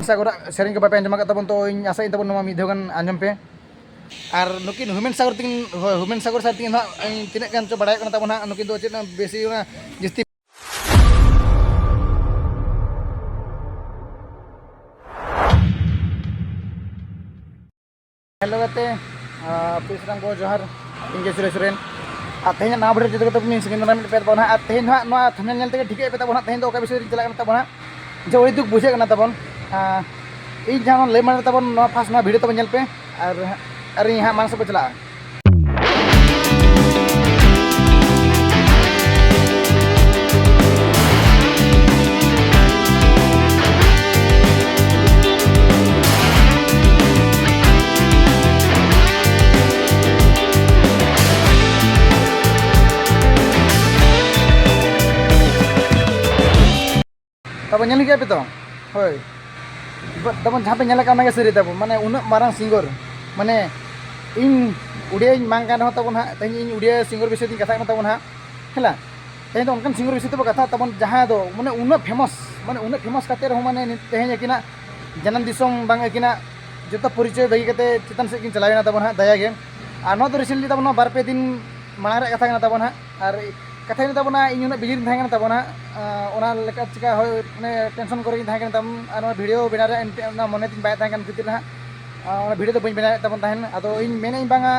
सागर सेरें को बापे आंजम तबन तो इन आशा तबन मिद गान आंजम पे और नुकिन हुमेन सागर साथ तीन तीन गान चो बड़ा तबन नुकिन तो चेक बेसी जस्ती हेलो गाते पिसराम को जोहार इंगे सुरेन तेज ना भिडियो जो तब सेकेंड पे तब तेज थंबनेल तक ठीक पे तब तेज तो विषय चलना तब जो अड़ी दुख बुझे तबन इन जहाँ लय माने तबन फास्ट भिडियो तब पे और हाँ मानस को चला तब नल गया पे तो हय तब जहाँ पे नल का सरी तब माने उन मारंग सिंगर माने इन उड़िया मांग तब हाँ तेज इन उड़िया सिंगर विषय कथा तब हाँ है तेज तो उनकान सिंगर विषय तब कथा तब जहाँ दो माने उन फेमस करते माने तेज अकिना जन्म दिसम बांग अकिना जो परिचय बगी करते चितान से किन चलावेना तब हाँ दयागे और रिसेंटली तब बार पे दिन मांग कथा तब हाँ और कथा तब इन बिजी तब ना चिका मैं टेंशन कर तब भिडियो बना मन तीन बै खातिर हाँ भिडियो तो बना तब अदो इन मेने बांगा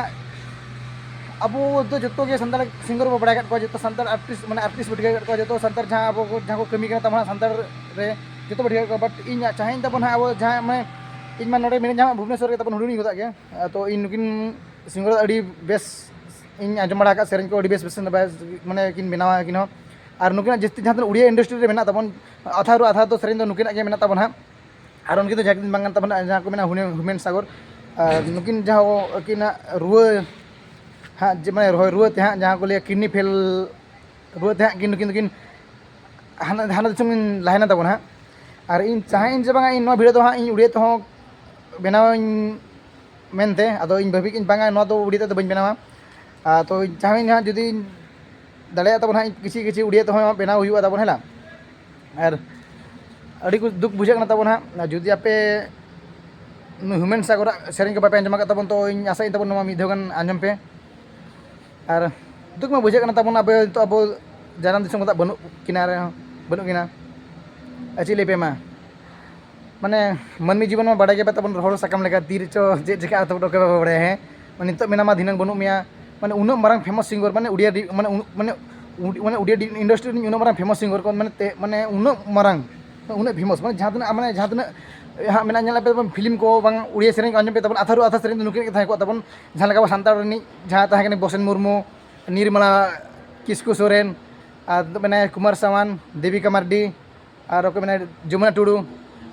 अब जो सानतार सिंगर बो बड़ा जो सानतार आर्टिस्ट माने आर्टिस्ट बो ठिका जो सानतार जहाँ अब जहाँ को कमी तब सानतार रे जो बो ठिका बट इन चाहे तब हाँ अब जहाँ मैं इन नोड़े मेरे जहाँ भुवनेश्वर तब हुडूनी होता गया तो इन नुकिन सिंगर अड़ी बेस इन आजम बड़ा सेरें को बेस बेस माने किन बनावा किन और नुकिन जस्ती जहाँ उड़िया इंडस्ट्री रे मेना तबन आधा रू आधा तो सेरें तो नुकिन गे मेना तबन हाँ और उनकी तो जगदिन बांगन तबन जहाँ को मेना हुमेन सागर नुकिन जहाँ किन रुआ हाँ मैं रुआते हाँ जहाँ को लिया किडनी फेल रुआते हाँ किन नुकिन हाना हाना दिसम लहना तबन हाँ और इन चाहे इन बांगा इन भिडियो तो हाँ इन उड़िया तो बनावा मेनते अदो इन भाभी इन बांगा तो उड़िया तो बन बनावा तो चाहे हाँ जुदी दाड़ा तब हाँ किसी किसी उड़िया तो बनाव हुआ तब है और अड़ी कुछ दुख बुझे तब हाँ जुदी आपे हुमेन सागर सेरें को बापे आंजम तब तो इन आशा तब मिद गान आंजम पे और दुख में बुझे तब तो अब जानम दिसम को बनू किना बनू किना अच्छी लेपे माने मनमी जीवन में बड़ा गया तब हर साकाम लेका तीर चो जे जेका तब तो बड़ा है माने नित मेना धीनांग बनू मिया माने उन मारंग फेमस सिंगर माने उड़िया माने माने माने उड़िया इंडस्ट्री उन मारंग फेमस सिंगर को माने माने उन मारंग उन फेमस माने जहाँ तना हाँ मेना ñela पे फिल्म को बांग उड़िया सेरें आंजम पे तब आथारू आथा सेरें नुकिन के थाको तब जहाँ लगा सानतार जहाँ तहकने बसेन मुर्मू निर्मला किस्कू सोरेन मैंने कुमार सामान देविका मार्डी और मैंने जमुना टुडू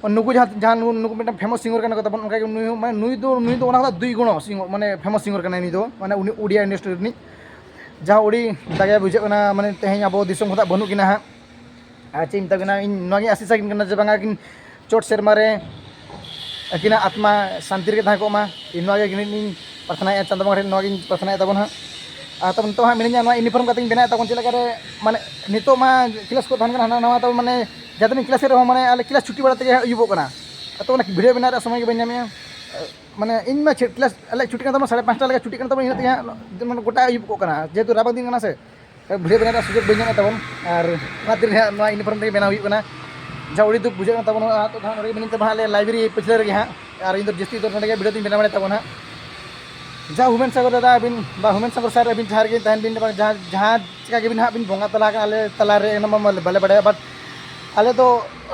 और नुकू जहाँ नुकू मिट्टा फेमस सिंगर करना तब उनका मैं नुई तो दुई गुण सिंगर माने फेमस सिंगर करना नुई दो माने उड़िया इंडस्ट्री रिनी जहाँ उड़ी दागा बुझे माने तेज अब दिसम खता बनू किना हाँ चे मतगना इन आशीष किन बांगा किन चोट सेरमारे अकिना आत्मा शांति रे तहको इन प्रार्थना चांद बंगा प्रार्थना तब हाँ तब तो हाँ मिना यूनिफॉर्म कते बना तब चलकर माने नितो क्लास को हाना नवा तब माने जहाँ क्लास रहा माने आले क्लास छुट्टी बड़ा तक अयुबोना तो भिडियो बना समय बन माने इन क्लास आले छुट्टी तब 5:30 लगे छुट्टी तब इन गोटा अयुब जेहेतु राबा दिन से भिडियो बना सुजोग बन तब और यूनिफॉर्म तक बना जहाँ उड़ी दुख बुझे तब तो मिनी तब हाँ लाइब्रेरी पिछले रे हाँ और इन जस्ती तो भिडियो तीन बना तब हाँ जहाँ हुमेन सागर दादा अबिन हुमेन सागर सर अबिन जहाँ गे तहन बिन जहाँ चिका गेबिन हाँ बिन बोंगा तला आले तला रे बाले बड़ा बट आले तो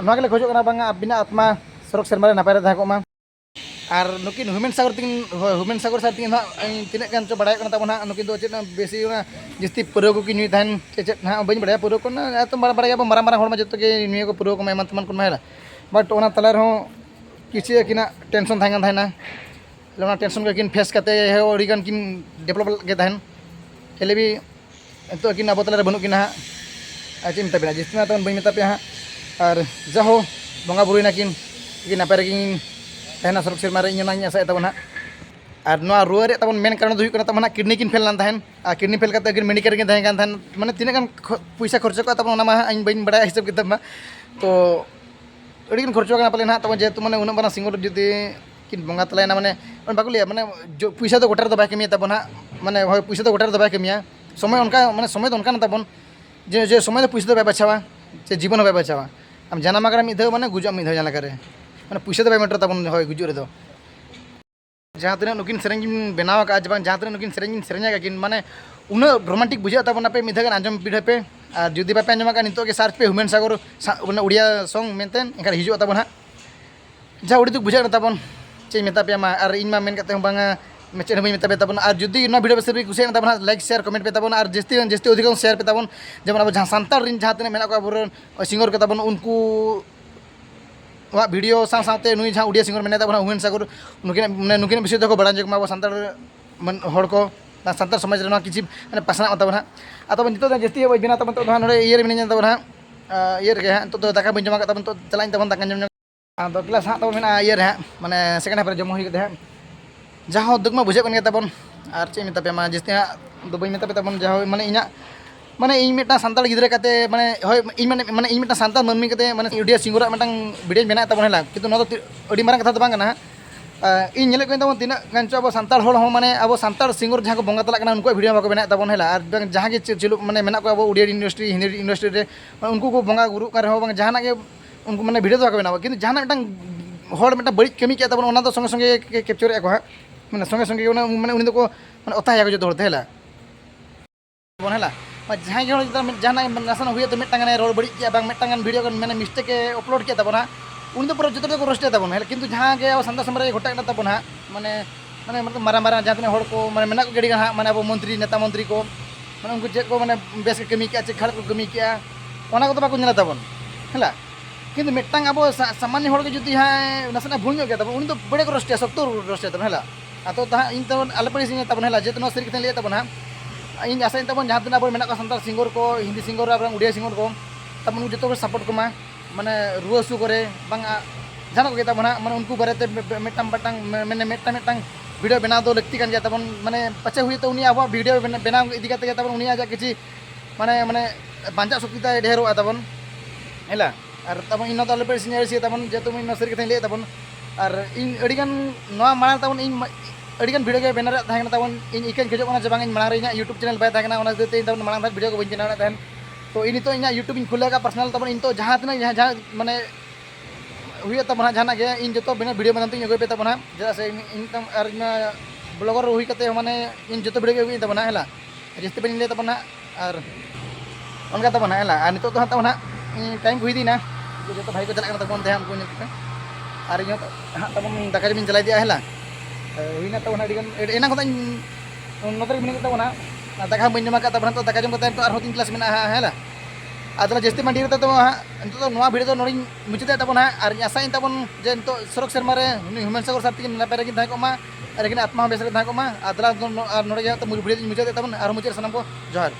गेले खोजना बांगा अबिना आत्मा सरक सेरमारे नपाय तहको और नुकिन हुमेन सागर साथ तीन तीन गान चो बड़ा तब हाँ नुकिन तो चेक बेसी जस्ती पुरो को नुई तहन चे हाँ बी बड़ा पुरो को तो बड़ा मारा मारा हर जो नुई को पुरो को एमान तमान को है बट तला किसी अकिना टेंशन तहना टेंशन को किन फेस करते अड़ीगान किन डेभलप के तहन हेले भी तो किन अब तला बनू किना हाँ चे मत जस्ती तब बी मत पे हाँ और जाहो बंगा बुरुना किन नपाय रेकिन तहना सरक सेरमारे इन आशा तब हाँ और रुआ रे तब मेन कारण तब हाँ किडनी किन फेल तहन किडनी फेल करते मेडिकल रे तहन माने तीन गान पैसा खर्च को तब इन बी बड़ा हिसाब किताब तो अड़ीन खर्चो पाले ना तब जेहेतु मैंने उन्ना सिंगर जुदी किन बंगा तलायना मैंने बाको लिया मैंने पैसा तो गोटा बै कमिया तब मैंने पैसा तो गोटा बै कमिया समय उनका मैंने समय तो उनका तब जे समय तो पैसा तो बै बचावा से जीवन बै बचावा आम जाना मिद मैंने गुजा मिद जाना मैंने पैसा तो बै मेटर तब हय गुजु रे जहाँ तीन नुकिन सेरें बनाव का जहाँ तीन नुकिन सेरें किन माने उन रोमांटिक बुझा तब पे मिद आंजम पीढ़े पे और जुदी बापे आंजम नित के सार्च पे ह्यूमेन सागर उड़िया सॉन्ग मेनते एनखान हिजुआ तब हाँ जहाँ उड़ी दुख बुझा तब चे मेता पे और इन मेन बांगा चेन बी मेता पे तब और जुदी भिडियो बेस भी कुछ तब लाइक शेयर कमेंट पे तब और जस्ती जस्ती अधिक शेयर पे तब जेमन अब जहाँ सानतार जहाँ तीन मेना अब सिंगर के तब उनको भिडियो साथ नुई जहाँ उड़िया सिंगर मेने तब ह्यूमेन सागर नुकिन विषय को बड़ा जो अब सानतार हड़ को सानतार समाज किसी मैंने पासना तब हाँ तब नित जस्ती बना तब ना ये मिनी तब हाँ ये तो दाका बी जमा तब चलाइन तब दाका जम तो क्लास हाँ तब मे ये माने सेकेंड हाफ जम हुई हाँ जहाँ दुख में बुझे तब और चे मेता पे जस्ती हाँ तो बी मेता पे तब जहाँ माने इन माने इन मिट्टा सानताल गिद्रे कते माने हय माने इन मिट्टा सानताल मनमी कते माने उड़िया सिंगर मिट्टां भिडियो बना तब हला किंतु ना तो अड़ी मारंग कथा तो बांग कना इन नेले को तब तीना गांचो अब सानताल हड़ हो माने अब सानताल सिंगर जहाँ को बंगा तला कना उनको भिडियो बाको बना तब हला और जहाँ के चलू माने मेना को अब उड़िया इंडस्ट्री हिंदी इंडस्ट्री रे उनको को बंगा गुरु कर हो बांग जहाँ के उनको माने भिडियो बाको बना किंतु जहाँ मिट्टां हड़ मिट्टां बड़ी कमी के तब तो संगे संगे कैप्चर को माने संगे संगे माने उनी को माने अताया को जो हड़ते हला हला जहाँ जहाँ नासान हुए तो मिट्टान रोड बड़ी के मिट्टान भिडियो मैंने मिस्टेक अपलोड के तब उन पूरा जो को रोस्टे तब किंतु जहाँ के अब सानतार समाज घटा तब माने माने मतलब मारा मारा जहाँ तीन हड़ को माने मेना को गड़ी हाँ माने अब मंत्री नेता मंत्री को माने उनको चेक को माने बेस के कमी के चेक को कमी के को बाको नेला तब है किंतु मिट्टान अब सामान्य हड़ के जुदी हाँ नासना भूल गया तब उन बड़े को रोस्टे सख्त रोस्टे तब है तो इन तब आले पड़ी तब है जेतु सरी लिया तब इन आशा तब जहाँ तीन अब मेना सानतार सिंगर को हिंदी सिंगर उड़िया सिंगर को तब उनको जो सपोर्ट को माने रुआ हासू करे जहाँ को तब माने उनको बारे मिट्टान बटांग मैंने मिट्टान भिडियो बनाव दो लगती कान गया तब माने पचे हुई तो उनी अब भिडियो बनाव इदी काते तब उनी आजा किसी माने माने बांचा शक्ति ढेर तब है और तब इन तो आले सिंह तब जेतु इन सरी कथा तब और इन अड़ीगान मांग तब इन अड़ीगान भिडियो के बनार तब इन इकान खोजना जे बांग मांग यूट्यूब चैनल बै तब मांग भिडियो को बी बनाना तो इन तो इन यूट्यूब इन खुलेगा पर्सनल तब इन तो जहाँ तीन जहाँ माने हुई तब जहाँ के इन जो बिना भिडियो बनाते अगुई पे तब जैसे से इन और ब्लॉगर हुई करते माने इन जो भिडियो के तब है जस्ती बी लिया तब और उनका तब है और नित तो तब टाइम को हुई ना जो भाई को चलना तब उनको और इन हाँ तब दाका जमी चला दिया है हुईना तब एना को नोते मिनी तब दाका बी जमा तब तो दाका जम और 3 क्लास में है अदला जस्ती मंडी तो भिडियो तो नोड़ी मुचाद तब और आशा तब जे नित सरक सेरमा ह्यूमेन सागर साथी नपाय और आत्मा बेस तहको अदला नोड़े भिडियो मुचाद तब और मुचाद सामान को जोहार।